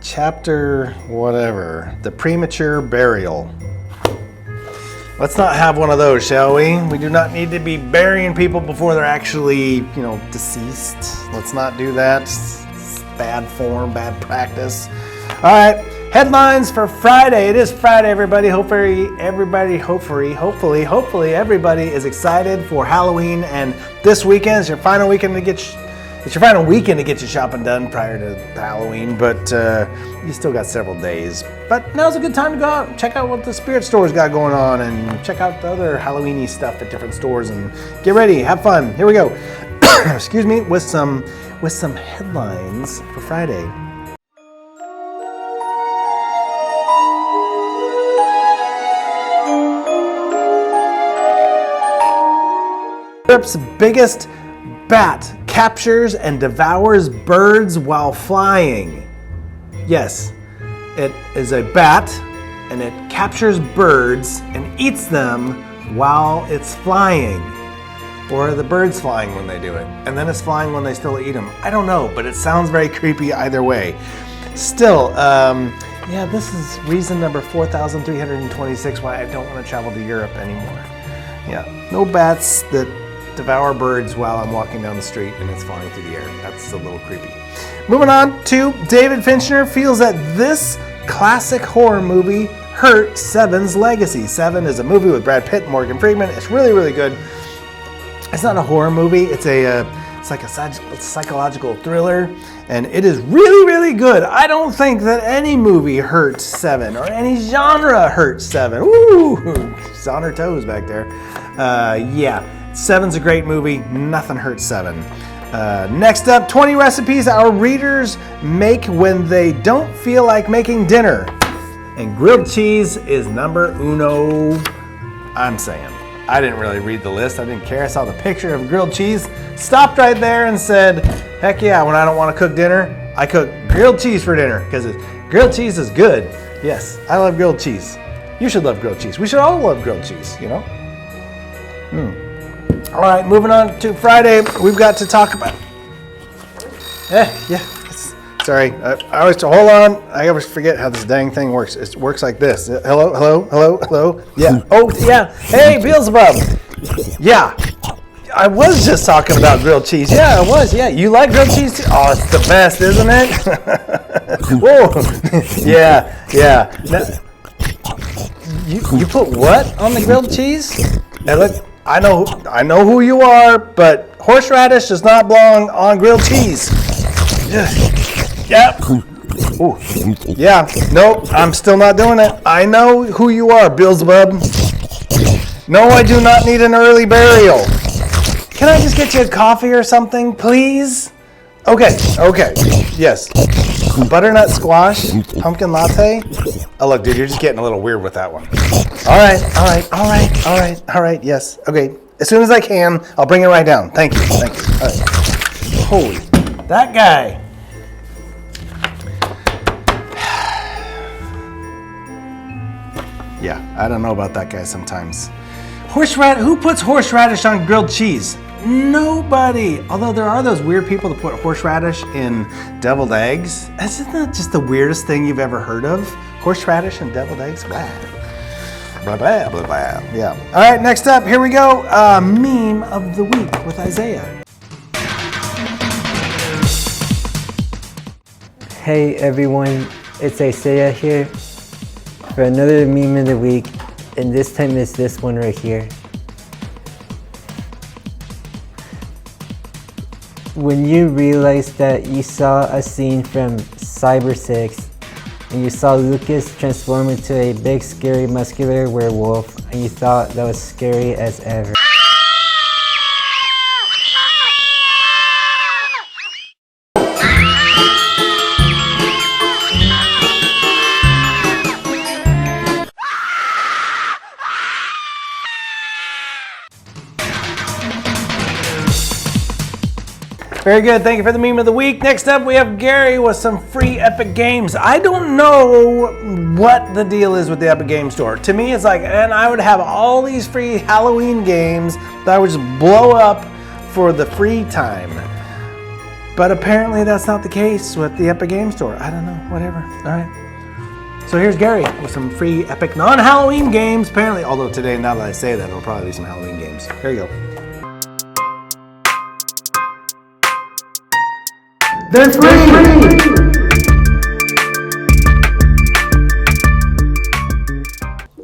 Chapter whatever, the premature burial. Let's not have one of those, shall we? We do not need to be burying people before they're actually, deceased. Let's not do that. It's bad form, bad practice. All right, headlines for Friday. It is Friday, everybody. Hopefully everybody is excited for Halloween, and this weekend is your final weekend to get your shopping done prior to Halloween, but you still got several days. But now's a good time to go out and check out what the spirit store's got going on and check out the other Halloween-y stuff at different stores and get ready, have fun. Here we go. Excuse me, with some headlines for Friday. Europe's biggest bat captures and devours birds while flying. Yes, it is a bat and it captures birds and eats them while it's flying. Or are the birds flying when they do it? And then it's flying when they still eat them. I don't know, but it sounds very creepy either way. Still, this is reason number 4,326 why I don't want to travel to Europe anymore. Yeah, no bats that devour birds while I'm walking down the street and it's flying through the air. That's a little creepy. Moving on to David Fincher feels that this classic horror movie hurt Seven's legacy. Seven is a movie with Brad Pitt and Morgan Freeman. It's really, really good. It's not a horror movie. It's like a psychological thriller, and it is really, really good. I don't think that any movie hurts Seven or any genre hurts Seven. Ooh, she's on her toes back there. Seven's a great movie. Nothing hurts Seven. Next up, 20 recipes our readers make when they don't feel like making dinner. And grilled cheese is number uno, I'm saying. I didn't really read the list. I didn't care. I saw the picture of grilled cheese, stopped right there and said, heck yeah, when I don't want to cook dinner, I cook grilled cheese for dinner because grilled cheese is good. Yes, I love grilled cheese. You should love grilled cheese. We should all love grilled cheese, All right, moving on to Friday, we've got to talk about... Sorry, I always... Hold on, I always forget how this dang thing works. It works like this. Hello? Yeah. Oh, yeah. Hey, Beelzebub. Yeah. I was just talking about grilled cheese. Yeah, I was. Yeah, you like grilled cheese too? Oh, it's the best, isn't it? Whoa. Yeah. Now, you put what on the grilled cheese? And look... I know who you are, but horseradish does not belong on grilled cheese. Yep. Ooh. Yeah. Nope. I'm still not doing it. I know who you are, Beelzebub. No, I do not need an early burial. Can I just get you a coffee or something, please? Okay. Yes. Butternut squash, pumpkin latte. Oh, look, dude, you're just getting a little weird with that one. All right. Yes. Okay. As soon as I can, I'll bring it right down. Thank you. All right. Holy, that guy. Yeah, I don't know about that guy sometimes. Who puts horseradish on grilled cheese? Nobody. Although there are those weird people that put horseradish in deviled eggs. Isn't that just the weirdest thing you've ever heard of? Horseradish and deviled eggs? Blah. Blah, blah, blah, blah. Yeah. All right, next up, here we go. Meme of the week with Isaiah. Hey everyone, it's Isaiah here for another meme of the week, and this time it's this one right here. When you realize that you saw a scene from Cyber 6 and you saw Lucas transform into a big scary muscular werewolf and you thought that was scary as ever. Very good. Thank you for the meme of the week. Next up, we have Gary with some free Epic Games. I don't know what the deal is with the Epic Game Store. To me, it's like, and I would have all these free Halloween games that I would just blow up for the free time. But apparently that's not the case with the Epic Game Store. I don't know, whatever. All right. So here's Gary with some free Epic non-Halloween games, apparently. Although today, now that I say that, it'll probably be some Halloween games. Here you go. They're free!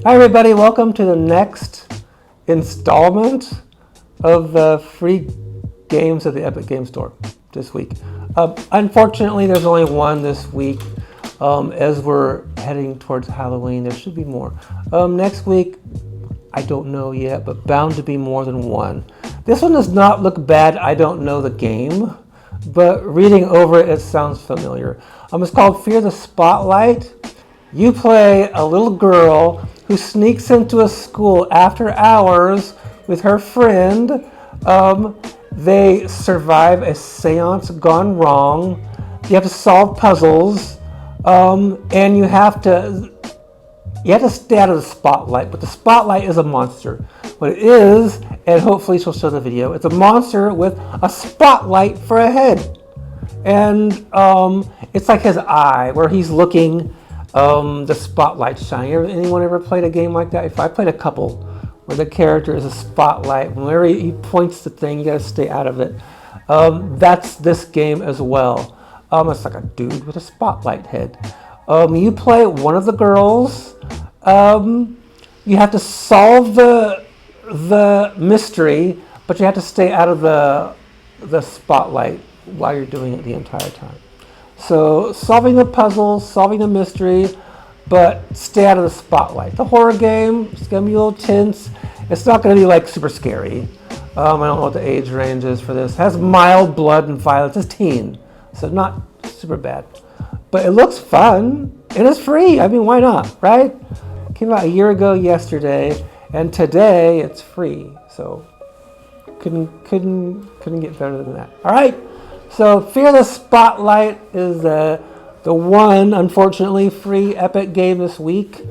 Hi everybody, welcome to the next installment of the free games at the Epic Game Store this week. Unfortunately, there's only one this week. As we're heading towards Halloween, there should be more. Next week, I don't know yet, but bound to be more than one. This one does not look bad. I don't know the game, but reading over it, it sounds familiar. It's called Fear the Spotlight. You play a little girl who sneaks into a school after hours with her friend. They survive a seance gone wrong. You have to solve puzzles, and you have to stay out of the spotlight. But the spotlight is a monster. What it is, and hopefully she'll show the video, it's a monster with a spotlight for a head. And it's like his eye, where he's looking, the spotlight shining. Anyone ever played a game like that? If I played a couple, where the character is a spotlight. Whenever he points the thing, you gotta stay out of it. That's this game as well. It's like a dude with a spotlight head. You play one of the girls. You have to solve the mystery, but you have to stay out of the spotlight while you're doing it the entire time. So solving the puzzle, solving the mystery, but stay out of the spotlight. The horror game, it's gonna be a little tense. It's not gonna be like super scary. I don't know what the age range is for this. It has mild blood and violence. It's teen, so not super bad. But it looks fun, and it's free. I mean, why not, right? It came out a year ago yesterday, and today it's free. So couldn't get better than that. All right. So Fear the Spotlight is the one, unfortunately, free Epic game this week.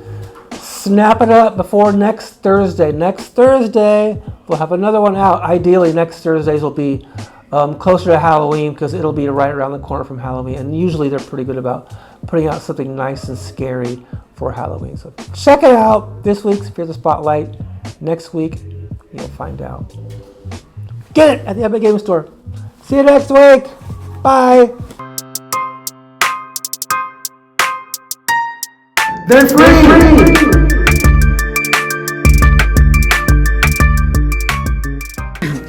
Snap it up before next Thursday. Next Thursday, we'll have another one out. Ideally, next Thursdays will be closer to Halloween, because it'll be right around the corner from Halloween. And usually they're pretty good about putting out something nice and scary for Halloween. So check it out. This week's Fear the Spotlight. Next week, you'll find out. Get it at the Epic Game Store. See you next week. Bye. They're free!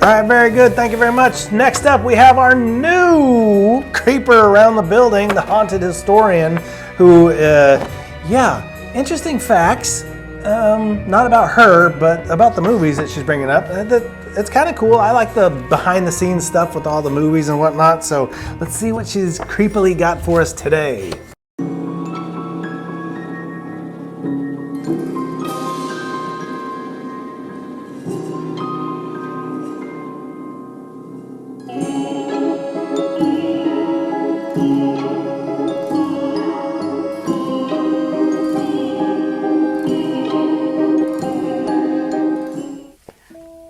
All right, very good. Thank you very much. Next up, we have our new creeper around the building, the haunted historian, who, interesting facts. Not about her, but about the movies that she's bringing up. It's kind of cool. I like the behind-the-scenes stuff with all the movies and whatnot. So let's see what she's creepily got for us today.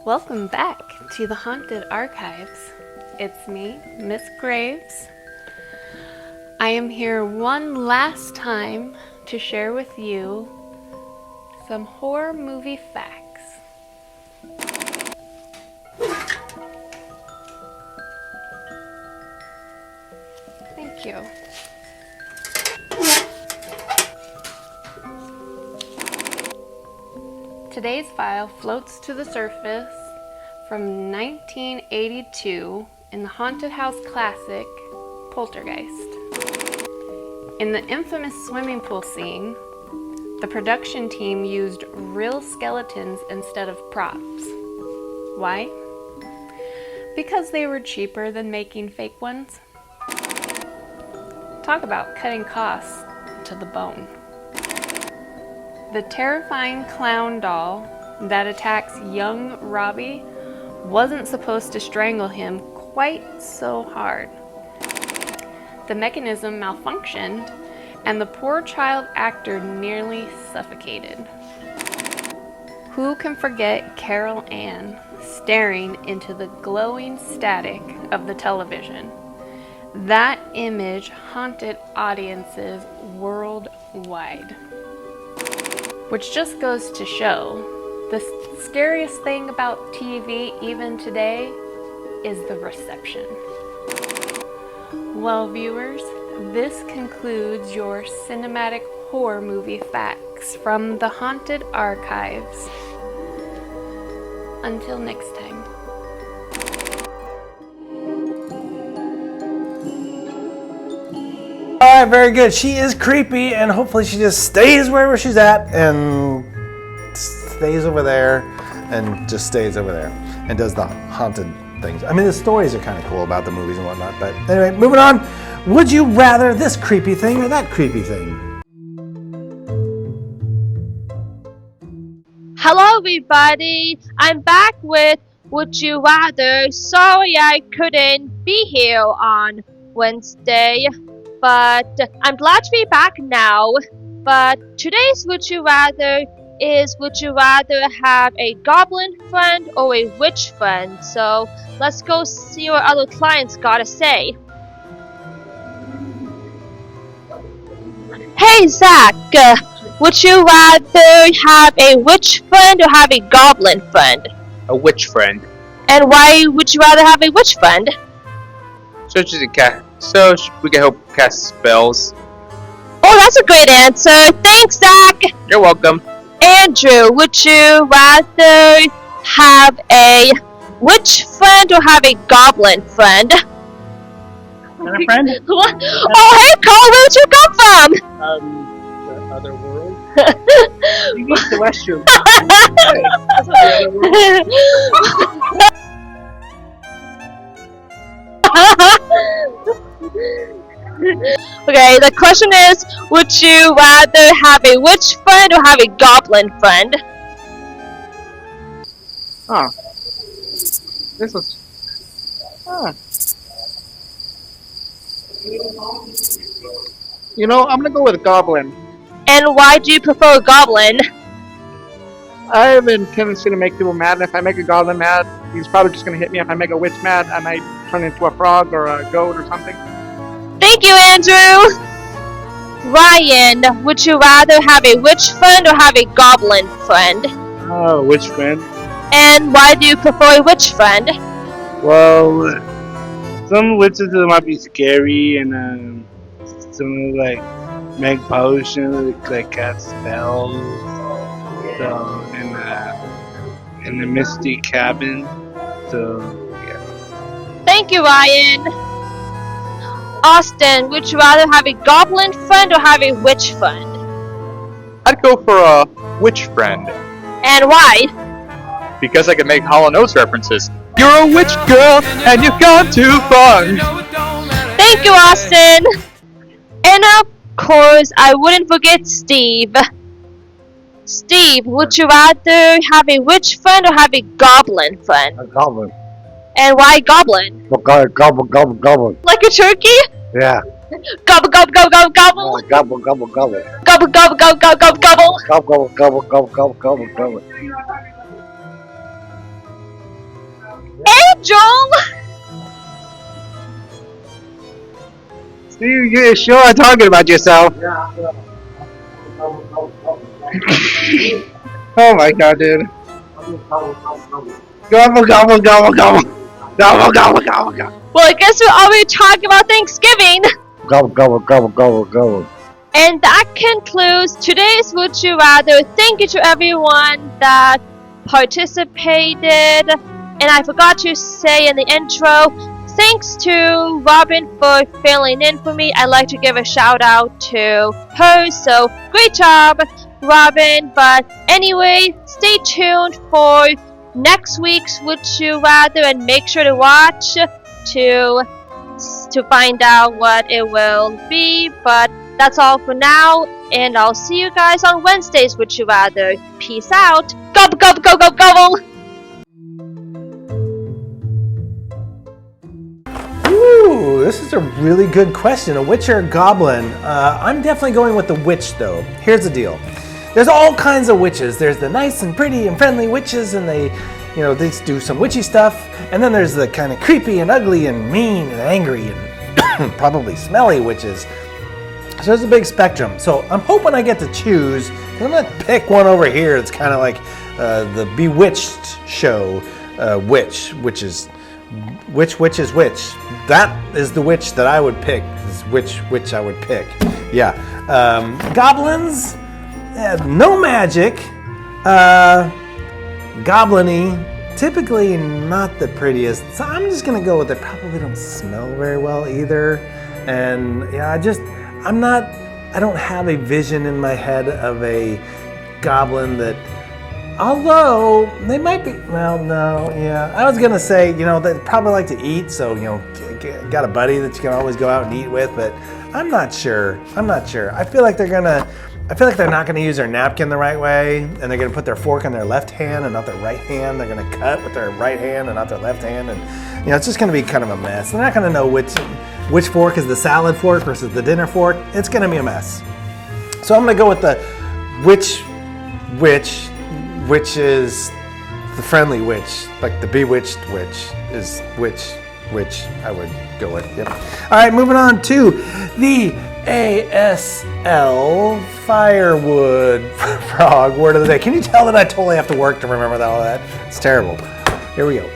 Welcome back to the Haunted Archives. It's me, Miss Graves. I am here one last time to share with you some horror movie facts. Thank you. Today's file floats to the surface from 1982 in the haunted house classic, Poltergeist. In the infamous swimming pool scene, the production team used real skeletons instead of props. Why? Because they were cheaper than making fake ones. Talk about cutting costs to the bone. The terrifying clown doll that attacks young Robbie wasn't supposed to strangle him quite so hard. The mechanism malfunctioned, and the poor child actor nearly suffocated. Who can forget Carol Ann staring into the glowing static of the television? That image haunted audiences worldwide. Which just goes to show, the scariest thing about TV even today is the reception. Well, viewers, this concludes your cinematic horror movie facts from the Haunted Archives. Until next time. All right, very good. She is creepy, and hopefully she just stays wherever she's at and stays over there and just stays over there and does the haunted things. I mean, the stories are kind of cool about the movies and whatnot, but anyway, moving on. Would you rather this creepy thing or that creepy thing? Hello everybody, I'm back with Would You Rather. Sorry I couldn't be here on Wednesday, but I'm glad to be back now. But today's Would You Rather is, would you rather have a goblin friend or a witch friend? So let's go see what other clients gotta say. Hey Zach, would you rather have a witch friend or have a goblin friend? A witch friend. And why would you rather have a witch friend? So we can help cast spells. Oh, that's a great answer. Thanks, Zach. You're welcome. Andrew, would you rather have a witch friend or have a goblin friend? Another friend? Oh, hey, Cole, where'd you come from? The other world? You need the restroom. That's not the other world. Okay, the question is, would you rather have a witch friend or have a goblin friend? Huh. This was... Huh. You know, I'm gonna go with goblin. And why do you prefer a goblin? I have a tendency to make people mad, and if I make a goblin mad, he's probably just gonna hit me. If I make a witch mad, I might turn into a frog or a goat or something. Thank you, Andrew! Ryan, would you rather have a witch friend or have a goblin friend? Oh, witch friend? And why do you prefer a witch friend? Well, some witches might be scary, and some like make potions, like cast spells. So in the misty cabin. So yeah. Thank you, Ryan. Austin, would you rather have a goblin friend or have a witch friend? I'd go for a witch friend. And why? Because I can make Hall & Oates references. You're a witch girl, and you've gone too far. Thank you, Austin. And of course, I wouldn't forget Steve. Steve, would you rather have a witch friend or have a goblin friend? A goblin. And why goblin? Gobble. Like a turkey? Yeah. Gobble, gobble, gobble, gobble, gobble. Gobble. Gobble, gobble, gobble, gobble, gobble. Gobble. Angel! See, you sure are talking about yourself. Oh my god, dude. Gobble. Well, I guess we're already talking about Thanksgiving. Gobble. And that concludes today's Would You Rather. Thank you to everyone that participated. And I forgot to say in the intro, thanks to Robin for filling in for me. I'd like to give a shout out to her. So great job, Robin. But anyway, stay tuned for next week's Would You Rather, and make sure to watch to find out what it will be. But that's all for now, and I'll see you guys on Wednesdays Would You Rather. Peace out. Gobble. Ooh, this is a really good question. A witch or a goblin? I'm definitely going with the witch, though. Here's the deal. There's all kinds of witches. There's the nice and pretty and friendly witches, and they do some witchy stuff. And then there's the kind of creepy and ugly and mean and angry and probably smelly witches. So there's a big spectrum. So I'm hoping I get to choose. I'm going to pick one over here. It's kind of like the Bewitched show, which is which is which. That is the witch that I would pick. Is which I would pick. Yeah. Goblins, no magic. Goblin-y, typically not the prettiest. So I'm just gonna go with it. Probably don't smell very well either. And yeah, I don't have a vision in my head of a goblin that, although they might be, well, no, yeah. I was gonna say, they probably like to eat, so, got a buddy that you can always go out and eat with, but I'm not sure. I feel like they're not gonna use their napkin the right way, and they're gonna put their fork in their left hand and not their right hand. They're gonna cut with their right hand and not their left hand, and, it's just gonna be kind of a mess. They're not gonna know which fork is the salad fork versus the dinner fork. It's gonna be a mess. So I'm gonna go with the which is the friendly witch, like the bewitched witch is which I would go with. Yep. All right, moving on to the ASL firewood frog word of the day. Can you tell that I totally have to work to remember all that? It's terrible. Here we go.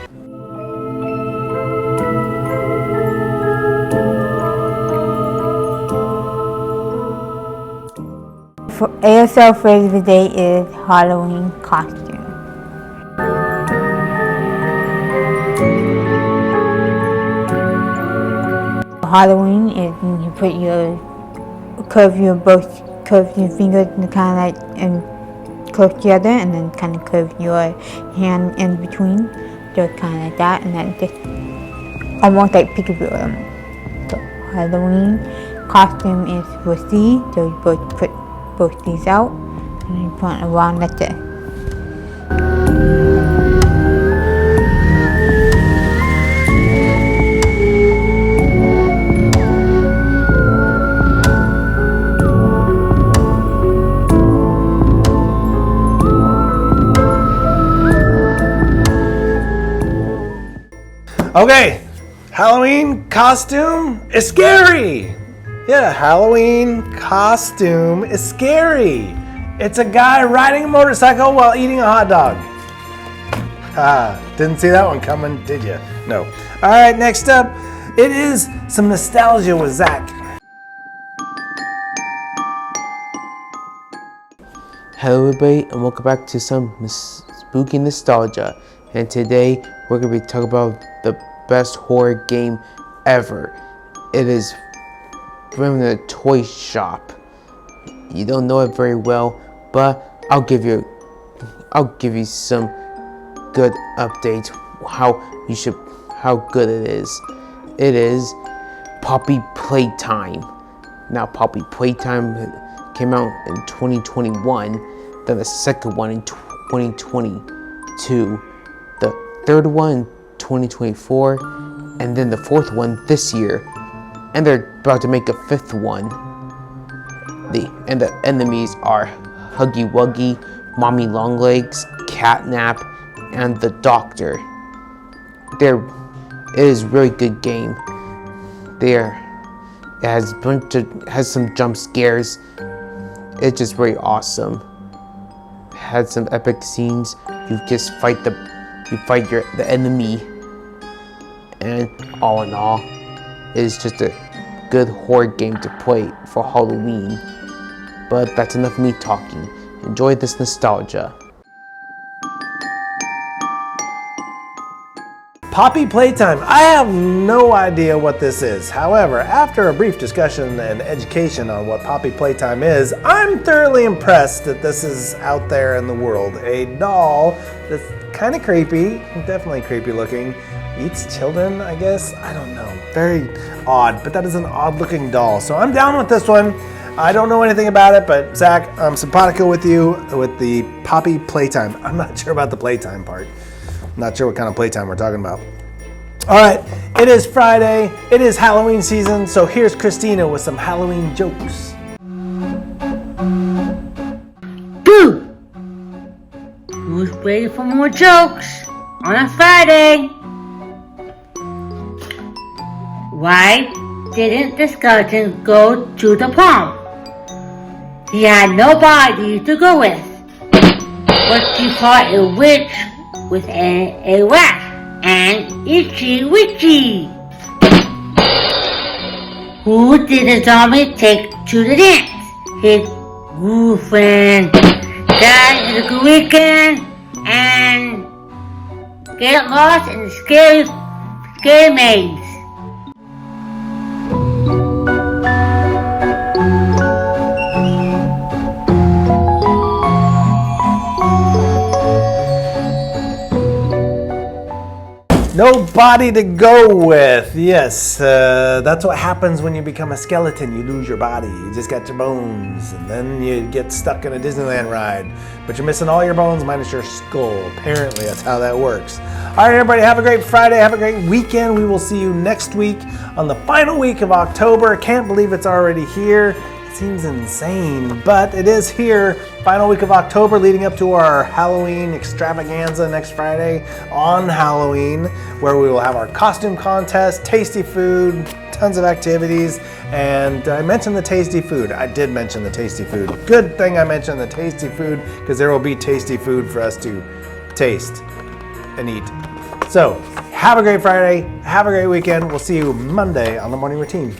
For ASL phrase of the day is Halloween costume. Halloween is when you curve your fingers and kind of like and close together, and then kind of curve your hand in between, so kind of like that, and then just almost like peekaboo. So Halloween costume is for C, so you both put both these out, and you put a round letter. Okay, Halloween costume is scary. Yeah, Halloween costume is scary. It's a guy riding a motorcycle while eating a hot dog. Didn't see that one coming, did you? No. All right, next up, it is some nostalgia with Zach. Hello everybody, and welcome back to some spooky nostalgia. And today we're going to be talking about the best horror game ever. It is from the toy shop. You don't know it very well, but I'll give you some good updates how good it is. It is Poppy Playtime. Now Poppy Playtime came out in 2021, then the second one in 2022, the third one in 2024, and then the fourth one this year. And they're about to make a fifth one. The enemies are Huggy Wuggy, Mommy Longlegs, Catnap, and the Doctor. It is a really good game. It has some jump scares. It's just very awesome. It had some epic scenes. You just fight the enemy, and all in all, it's just a good horror game to play for Halloween. But that's enough of me talking. Enjoy this nostalgia. Poppy Playtime. I have no idea what this is. However, after a brief discussion and education on what Poppy Playtime is, I'm thoroughly impressed that this is out there in the world. A doll that's kind of creepy, definitely creepy looking, eats children, I guess. I don't know. Very odd, but that is an odd looking doll. So I'm down with this one. I don't know anything about it, but Zach, I'm simpatico with you with the Poppy Playtime. I'm not sure about the playtime part. Not sure what kind of playtime we're talking about. All right, it is Friday. It is Halloween season, so here's Christina with some Halloween jokes. Boo! Who's ready for more jokes on a Friday? Why didn't the skeleton go to the prom? He had nobody to go with. But he fought a witch with a rat and itchy witchy. Who did the zombie take to the dance? His girlfriend. That is a good weekend and get lost in the scary maze. Nobody to go with. Yes, that's what happens when you become a skeleton. You lose your body. You just got your bones, and then you get stuck in a Disneyland ride. But you're missing all your bones minus your skull. Apparently, that's how that works. All right, everybody, have a great Friday. Have a great weekend. We will see you next week on the final week of October. Can't believe it's already here. Seems insane, but it is here. Final week of October leading up to our Halloween extravaganza next Friday on Halloween, where we will have our costume contest, tasty food, tons of activities, and I mentioned the tasty food. I did mention the tasty food. Good thing I mentioned the tasty food, because there will be tasty food for us to taste and eat. So, have a great Friday, have a great weekend. We'll see you Monday on the morning routine.